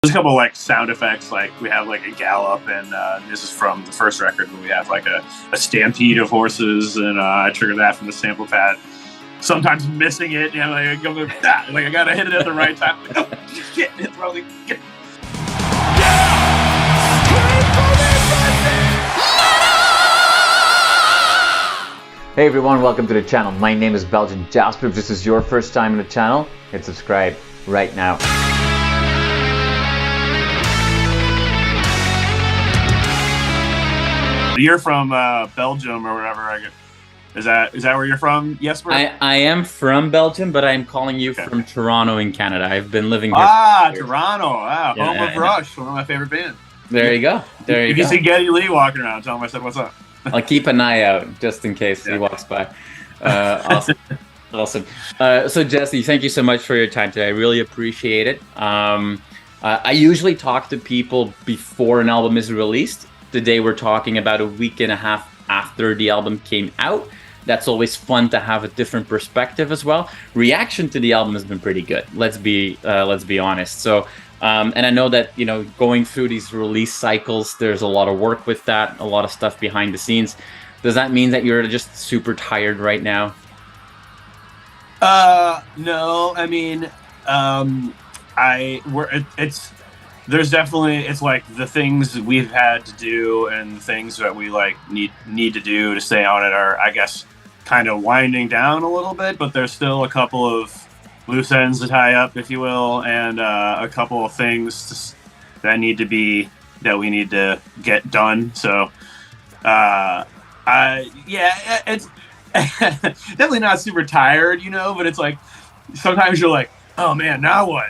There's a couple like sound effects, like we have like a gallop, and this is from the first record where we have like a stampede of horses, and I trigger that from the sample pad. Sometimes missing it, you know, like I gotta hit it at the right time. Like, oh shit, it's probably. Hey everyone, welcome to the channel. My name is Belgian Jasper. If this is your first time in the channel, hit subscribe right now. You're from Belgium or wherever. Is that where you're from, Jasper? I am from Belgium, but I'm calling you from Toronto in Canada. I've been living here. Toronto. Home of Rush, one of my favorite bands. There you go. If you see Geddy Lee walking around, tell him I said what's up. I'll keep an eye out just in case he walks by. Awesome. Awesome. So Jesse, thank you so much for your time today. I really appreciate it. I usually talk to people before an album is released. Today we're talking about a week and a half after the album came out. That's always fun to have a different perspective as well. Reaction to the album has been pretty good. Let's be honest. So, and I know that, you know, going through these release cycles, there's a lot of work with that, a lot of stuff behind the scenes. Does that mean that you're just super tired right now? No, I mean, there's definitely, it's like the things we've had to do and the things that we like need to do to stay on it are, I guess, kind of winding down a little bit, but there's still a couple of loose ends to tie up, if you will, and a couple of things that we need to get done. So, it's definitely not super tired, you know, but it's like sometimes you're like, oh man, now what?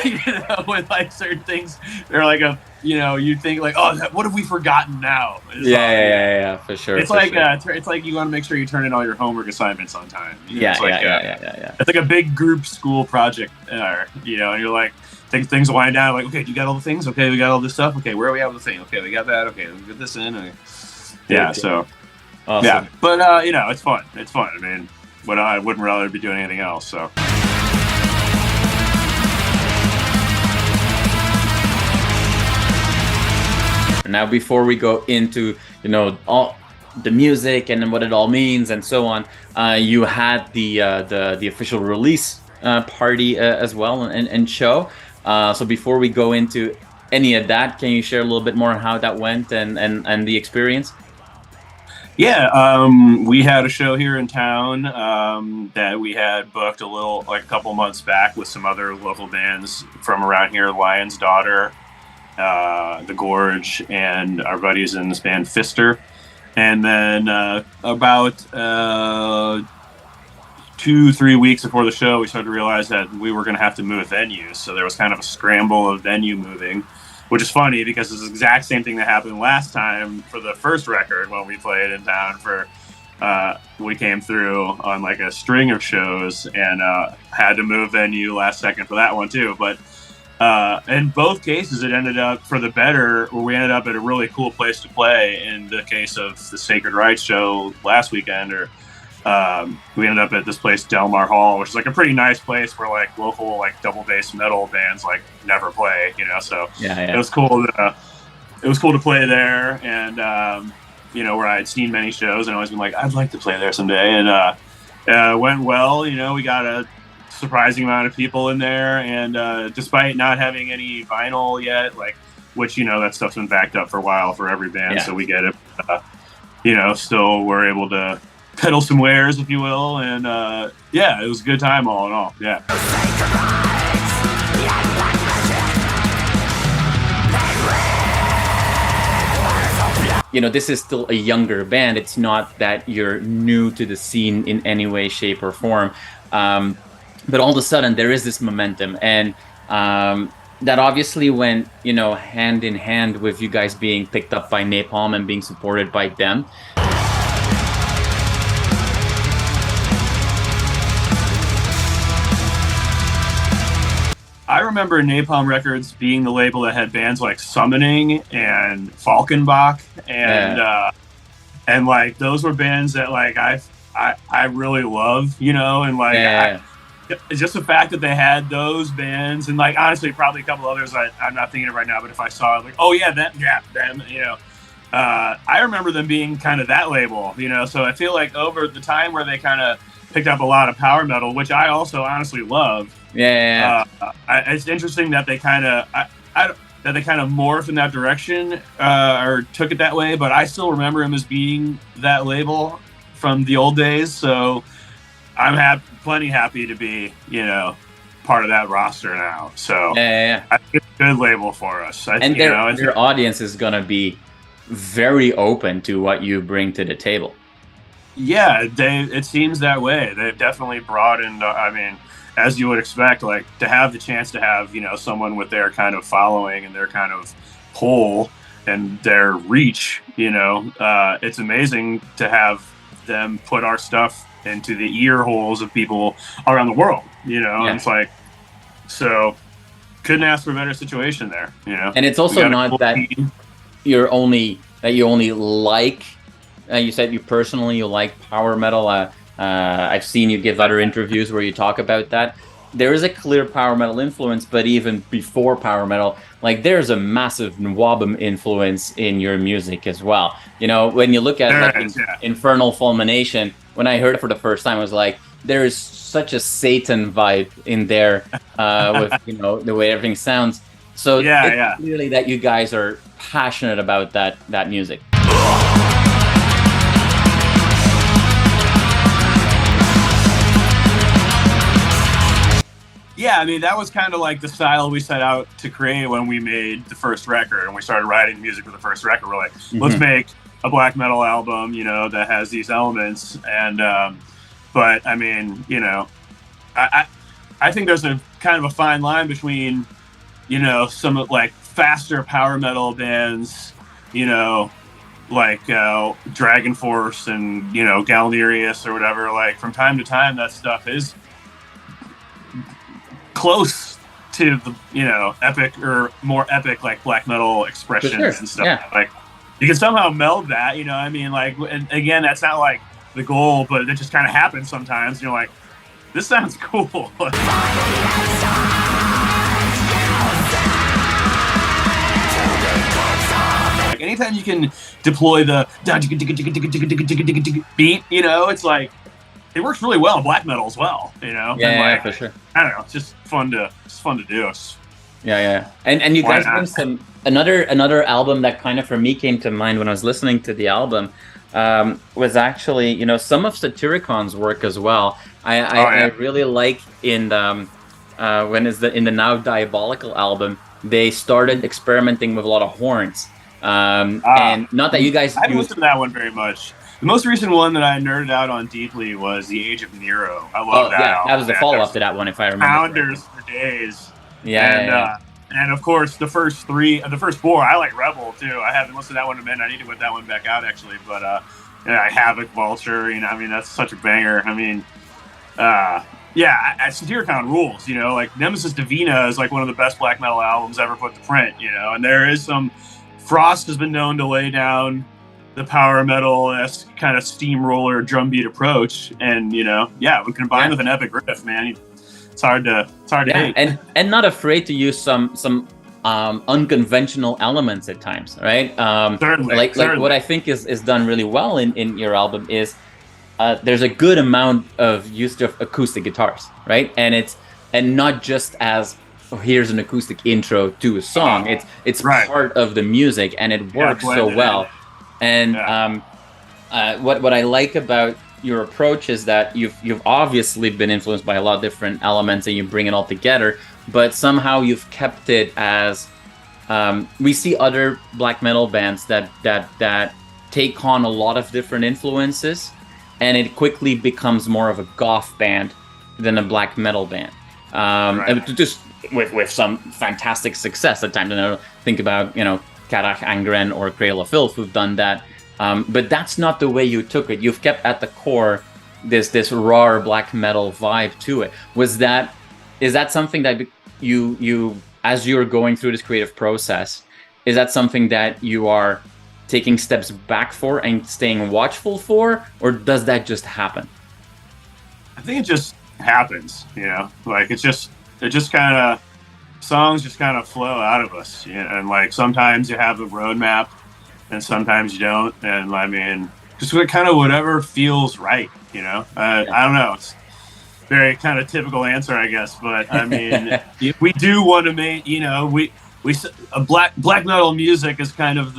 You know, with like certain things, they're like you think like, oh, what have we forgotten now? Yeah, for sure. It's like it's like you want to make sure you turn in all your homework assignments on time. You know, Yeah. It's like a big group school project, you know, and you're like, things wind down. Like, okay, you got all the things? Okay, we got all this stuff. Okay, where are we at with the thing? Okay, we got that. Okay, let's get this in. Okay. Yeah, so awesome. Yeah, but you know, it's fun. It's fun. I mean, I wouldn't rather be doing anything else. So. Now, before we go into, you know, all the music and what it all means and so on, you had the official release party as well and show. So before we go into any of that, can you share a little bit more on how that went and the experience? Yeah, we had a show here in town that we had booked a couple months back with some other local bands from around here, Lion's Daughter, The Gorge, and our buddies in this band Fister. And then about 2-3 weeks before the show, we started to realize that we were going to have to move venues. So there was kind of a scramble of venue moving, which is funny because it's the exact same thing that happened last time for the first record when we played in town we came through on like a string of shows and had to move venue last second for that one too. But in both cases, it ended up for the better, where we ended up at a really cool place to play. In the case of the Sacred Rites show last weekend, we ended up at this place, Delmar Hall, which is like a pretty nice place where like local like double bass metal bands like never play, you know. So yeah. It was cool. It was cool to play there, and you know, where I had seen many shows and always been like, I'd like to play there someday, and it went well. You know, we got a surprising amount of people in there, and despite not having any vinyl yet, like, which, you know, that stuff's been backed up for a while for every band, so we get it. You know, still we're able to pedal some wares, if you will, and yeah, it was a good time all in all. Yeah. You know, this is still a younger band. It's not that you're new to the scene in any way, shape, or form. But all of a sudden, there is this momentum, and that obviously went, you know, hand in hand with you guys being picked up by Napalm and being supported by them. I remember Napalm Records being the label that had bands like Summoning and Falkenbach, and like those were bands that like I really love, you know, and like it's just the fact that they had those bands, and like honestly, probably a couple others I'm not thinking of right now. But if I saw it, like, oh yeah, them, you know, I remember them being kind of that label, you know. So I feel like over the time where they kind of picked up a lot of power metal, which I also honestly love. Yeah. It's interesting that they kind of that they kind of morphed in that direction or took it that way. But I still remember them as being that label from the old days. So I'm plenty happy to be, you know, part of that roster now. So yeah. I think it's a good label for us. And their audience is gonna be very open to what you bring to the table. Yeah, it seems that way. They've definitely broadened. I mean, as you would expect, like to have the chance to have, you know, someone with their kind of following and their kind of pull and their reach, you know, it's amazing to have them put our stuff into the ear holes of people around the world, you know. And it's like, so couldn't ask for a better situation there, you know. And it's also not that you only like, you said you personally like power metal. I've seen you give other interviews where you talk about that. There is a clear power metal influence, but even before power metal, like there's a massive NWOBHM influence in your music as well. You know, when you look at Infernal Fulmination, when I heard it for the first time, I was like, there is such a Satan vibe in there with, you know, the way everything sounds. So it's clearly that you guys are passionate about that music. Yeah, I mean, that was kind of like the style we set out to create when we made the first record and we started writing music for the first record. We're like, let's make a black metal album, you know, that has these elements. And, but I mean, you know, I think there's a kind of a fine line between, you know, some like faster power metal bands, you know, like Dragon Force and, you know, Galnerius or whatever. Like from time to time, that stuff is close to the, you know, epic or more epic like black metal expressions and stuff. Yeah. Like you can somehow meld that, you know. I mean, like, and again, that's not like the goal, but it just kind of happens sometimes. You're like, this sounds cool. Like anytime you can deploy the beat, you know, it's like it works really well in black metal as well, you know. Yeah, for sure. I don't know, it's just fun to do. Yeah. And you guys bring some another album that kind of for me came to mind when I was listening to the album was actually, you know, some of Satyricon's work as well. I really like in the in the Now Diabolical album, they started experimenting with a lot of horns. And not that you guys I haven't listened to that one very much. The most recent one that I nerded out on deeply was The Age of Nero. I love that. Yeah, that was the follow-up to that one, if I remember. Pounders for days. And of course, the first four, I like Rebel too. I haven't listened to that one in a minute. I need to put that one back out actually. But Havoc, Vulture, you know, I mean, that's such a banger. I mean, Satyricon rules, you know, like Nemesis Divina is like one of the best black metal albums ever put to print, you know, and there is some, Frost has been known to lay down the power metal-esque kind of steamroller drum beat approach, and you know, when combined with an epic riff, man, it's hard to hate. And not afraid to use some unconventional elements at times, right? Certainly. Like what I think is done really well in your album is there's a good amount of use of acoustic guitars, right? And not just as here's an acoustic intro to a song. It's part of the music, and it works so well. And what I like about your approach is that you've obviously been influenced by a lot of different elements, and you bring it all together. But somehow you've kept it as we see other black metal bands that take on a lot of different influences, and it quickly becomes more of a goth band than a black metal band. Just with some fantastic success at times. And I think about, you know, Karach Angren or Cradle of Filth who've done that. But that's not the way you took it. You've kept at the core this raw black metal vibe to it. Is that something that you as you're going through this creative process, is that something that you are taking steps back for and staying watchful for, or does that just happen? I think it just happens, like it just kind of, songs just kind of flow out of us, and like sometimes you have a roadmap and sometimes you don't, and I mean, just kind of whatever feels right, I don't know, it's very kind of typical answer, I guess, but I mean, we do want to make, black metal music is kind of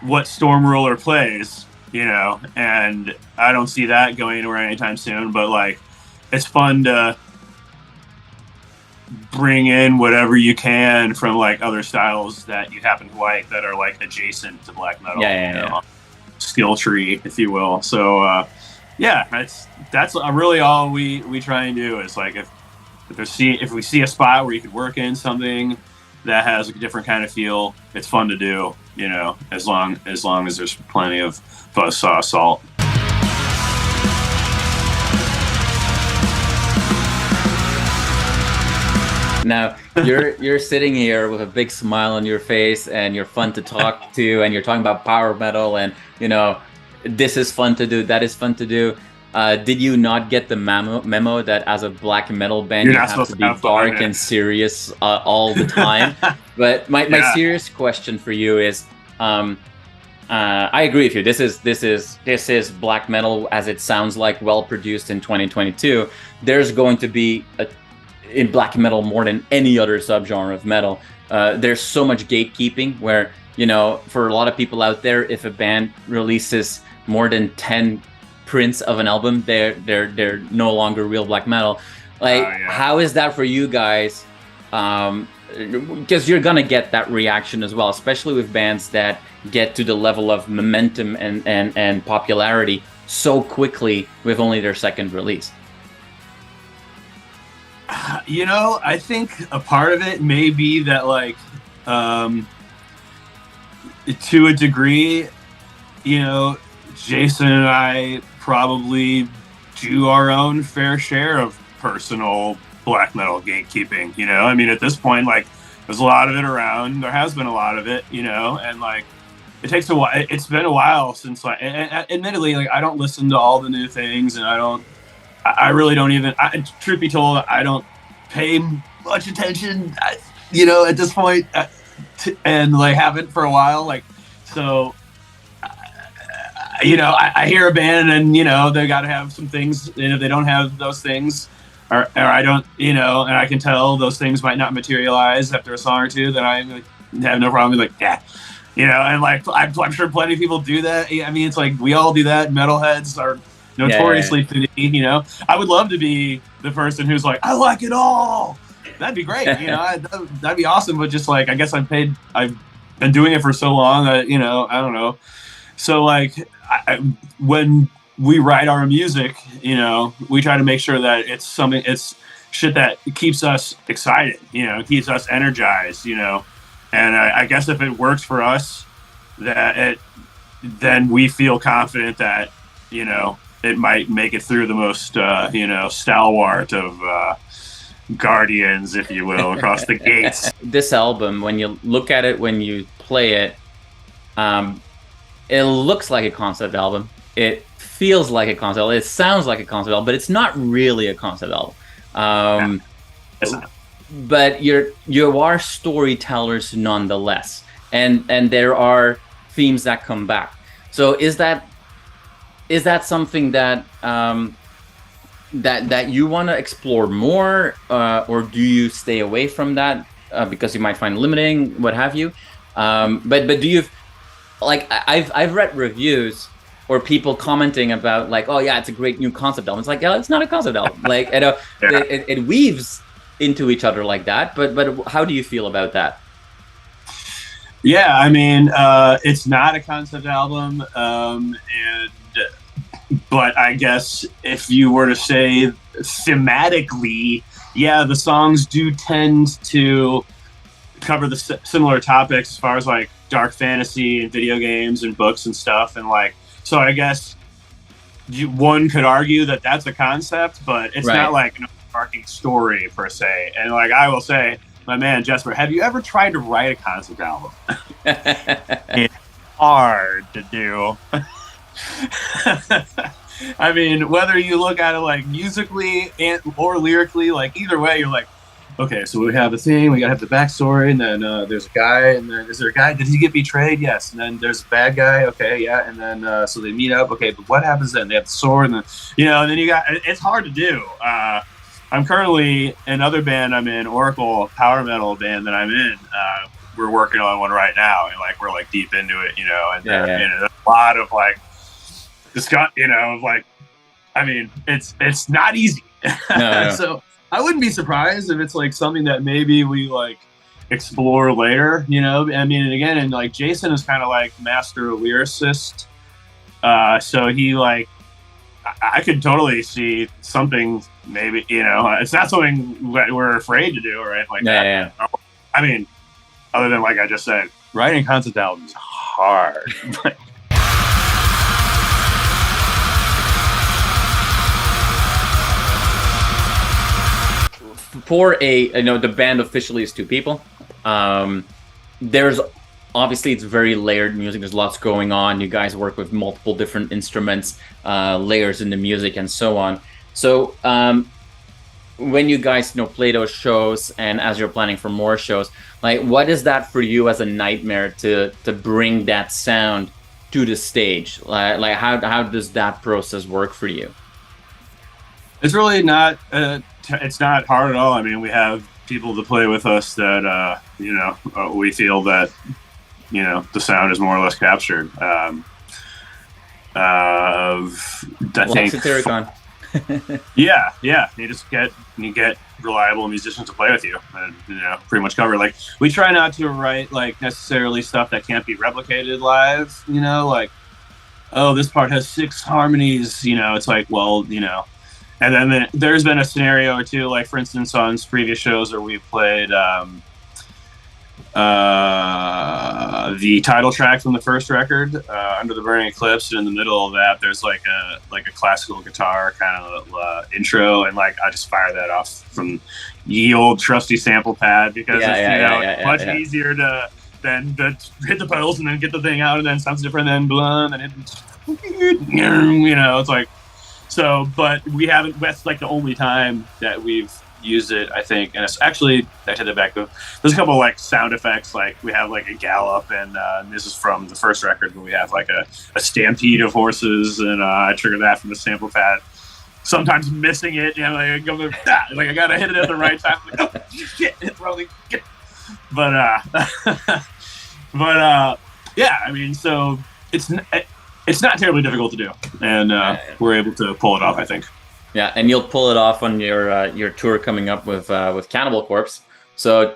what Stormruler plays, and I don't see that going anywhere anytime soon, but like, it's fun to bring in whatever you can from like other styles that you happen to like that are like adjacent to black metal, skill tree, if you will. So that's really all we try and do is like if we see a spot where you could work in something that has a different kind of feel, it's fun to do, as long as there's plenty of buzzsaw salt. Now you're sitting here with a big smile on your face, and you're fun to talk to, and you're talking about power metal, and this is fun to do, that is fun to do. Did you not get the memo that as a black metal band you have to be dark and serious all the time? But my serious question for you is, I agree with you. This is black metal as it sounds like, well produced in 2022. There's going to be in black metal more than any other subgenre of metal. There's so much gatekeeping where, for a lot of people out there, if a band releases more than 10 prints of an album, they're no longer real black metal. Like, how is that for you guys? Because you're gonna get that reaction as well, especially with bands that get to the level of momentum and popularity so quickly with only their second release. I think a part of it may be that, like, to a degree, Jason and I probably do our own fair share of personal black metal gatekeeping, I mean, at this point, like, there's a lot of it around, there has been a lot of it, and like, it takes a while, it's been a while since, like, admittedly, like, I don't listen to all the new things, and I really don't even, truth be told, I don't pay much attention, at this point, and like haven't for a while. Like, so, I hear a band and, they got to have some things, and if they don't have those things, or I don't, and I can tell those things might not materialize after a song or two, then I have no problem with, like, and like, I'm sure plenty of people do that. I mean, it's like, we all do that. Metalheads are notoriously finicky, I would love to be the person who's like, I like it all. That'd be great, that'd be awesome. But just like, I guess I've been doing it for so long, I don't know. So like, when we write our music, we try to make sure that it's shit that keeps us excited, keeps us energized, and I guess if it works for us, then we feel confident that, it might make it through the most, stalwart of guardians, if you will, across the gates. This album, when you look at it, when you play it, it looks like a concept album. It feels like a concept album. It sounds like a concept album, but it's not really a concept album. It's not. But you are storytellers nonetheless, and there are themes that come back. So is that something that that you want to explore more, or do you stay away from that because you might find it limiting, what have you? But do you, like, I've read reviews or people commenting about, like, oh yeah, it's a great new concept album. It's like, yeah, it's not a concept album. Like, it weaves into each other like that. But how do you feel about that? Yeah, I mean, it's not a concept album, but I guess if you were to say thematically, yeah, the songs do tend to cover the similar topics as far as like dark fantasy and video games and books and stuff, and like, so I guess one could argue that that's a concept, but it's not like an overarching story per se. And like, I will say, my man Jasper, have you ever tried to write a concept album? It's hard to do. I mean, whether you look at it like musically or lyrically, like either way, you're like, okay, so we have the thing, we gotta have the backstory, and then there's a guy, and then is there a guy? Did he get betrayed? Yes. And then there's a bad guy. Okay, yeah. And then so they meet up. Okay, but what happens then? They have the sword, and then and then you got. It's hard to do. I'm currently another band I'm in, Oracle, power metal band that I'm in. We're working on one right now, and like we're like deep into it, and there's a lot of like discuss, like, I mean, it's not easy. No. So I wouldn't be surprised if it's like something that maybe we like explore later, I mean, and again, and like Jason is kind of like master lyricist, so he like I could totally see something maybe, it's not something that we're afraid to do, right? Like yeah. I mean, other than like I just said, writing concept albums is hard. For the band officially is 2 people. There's obviously it's very layered music. There's lots going on. You guys work with multiple different instruments, layers in the music, and so on. So when you guys play those shows, and as you're planning for more shows, like what is that for you as a nightmare to bring that sound to the stage? Like how does that process work for you? It's really not. It's not hard at all. I mean, we have people to play with us that we feel that the sound is more or less captured. I think Satyricon. yeah. You get reliable musicians to play with you, and pretty much cover. Like we try not to write like necessarily stuff that can't be replicated live. Like, oh, this part has 6 harmonies. It's like, well, And then there's been a scenario or two, like for instance, on previous shows where we've played the title track from the first record, Under the Burning Eclipse, and in the middle of that, there's like a classical guitar kind of intro, and like I just fire that off from ye old trusty sample pad because it's much easier to hit the pedals and then get the thing out, and then it sounds different, then blah, and it's like. So, but we haven't, that's like the only time that we've used it, I think. And it's actually, I take that back, there's a couple of like sound effects, like we have like a gallop, and this is from the first record where we have like a stampede of horses, and I trigger that from the sample pad. Sometimes missing it, like I gotta hit it at the right time. Like, oh, shit, it's rolling. But yeah, I mean, so it's not terribly difficult to do, and we're able to pull it off, I think. Yeah, and you'll pull it off on your tour coming up with Cannibal Corpse. So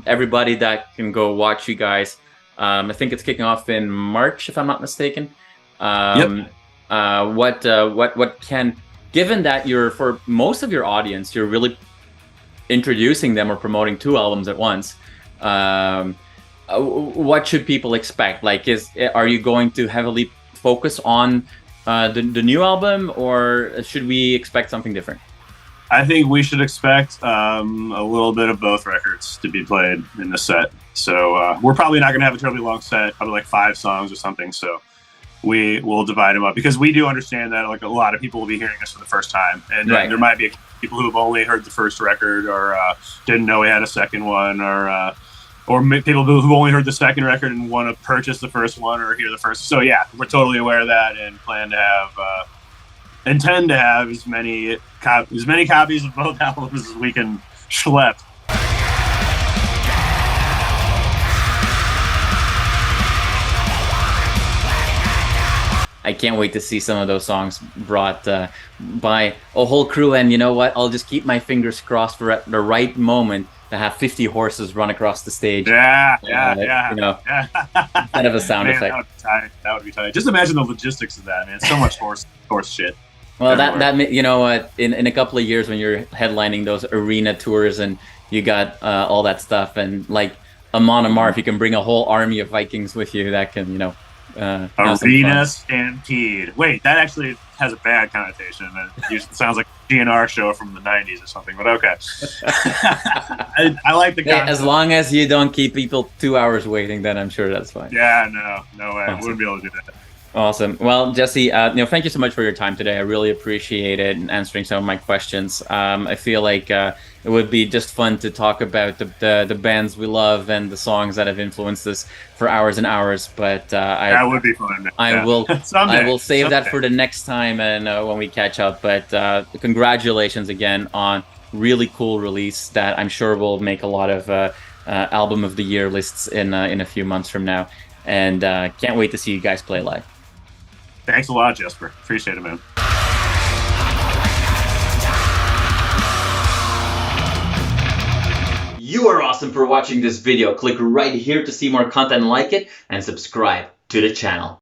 everybody that can go watch you guys, I think it's kicking off in March, if I'm not mistaken. Yep. What can, given that you're, for most of your audience, you're really introducing them or promoting 2 albums at once. What should people expect? Like, are you going to heavily focus on the new album, or should we expect something different? I think we should expect a little bit of both records to be played in the set. So we're probably not going to have a terribly long set, probably like 5 songs or something. So we will divide them up, because we do understand that like a lot of people will be hearing this for the first time, and right. There might be people who have only heard the first record, or didn't know we had a second one, or people who only heard the second record and want to purchase the first one or hear the first. So yeah, we're totally aware of that, and intend to have as many copies of both albums as we can schlep. I can't wait to see some of those songs brought by a whole crew. And you know what? I'll just keep my fingers crossed for at the right moment to have 50 horses run across the stage. Yeah. Instead of a sound effect. That would be tight. Just imagine the logistics of that, man. It's so much horse shit. Well, that you know what? In a couple of years, when you're headlining those arena tours and you got all that stuff, and like Amon Amarth, if you can bring a whole army of Vikings with you, that can Arena Stampede. Wait, that actually has a bad connotation. It sounds like a GNR show from the 90s or something, but okay. I like the concept. As long as you don't keep people 2 hours waiting, then I'm sure that's fine. Yeah, no way. Awesome. We wouldn't be able to do that. Awesome. Well, Jesse, thank you so much for your time today. I really appreciate it and answering some of my questions. I feel like it would be just fun to talk about the bands we love and the songs that have influenced us for hours and hours. But that would be fun. I will save that for the next time and when we catch up. But congratulations again on really cool release that I'm sure will make a lot of album of the year lists in a few months from now. And can't wait to see you guys play live. Thanks a lot, Jasper. Appreciate it, man. You are awesome for watching this video. Click right here to see more content like it and subscribe to the channel.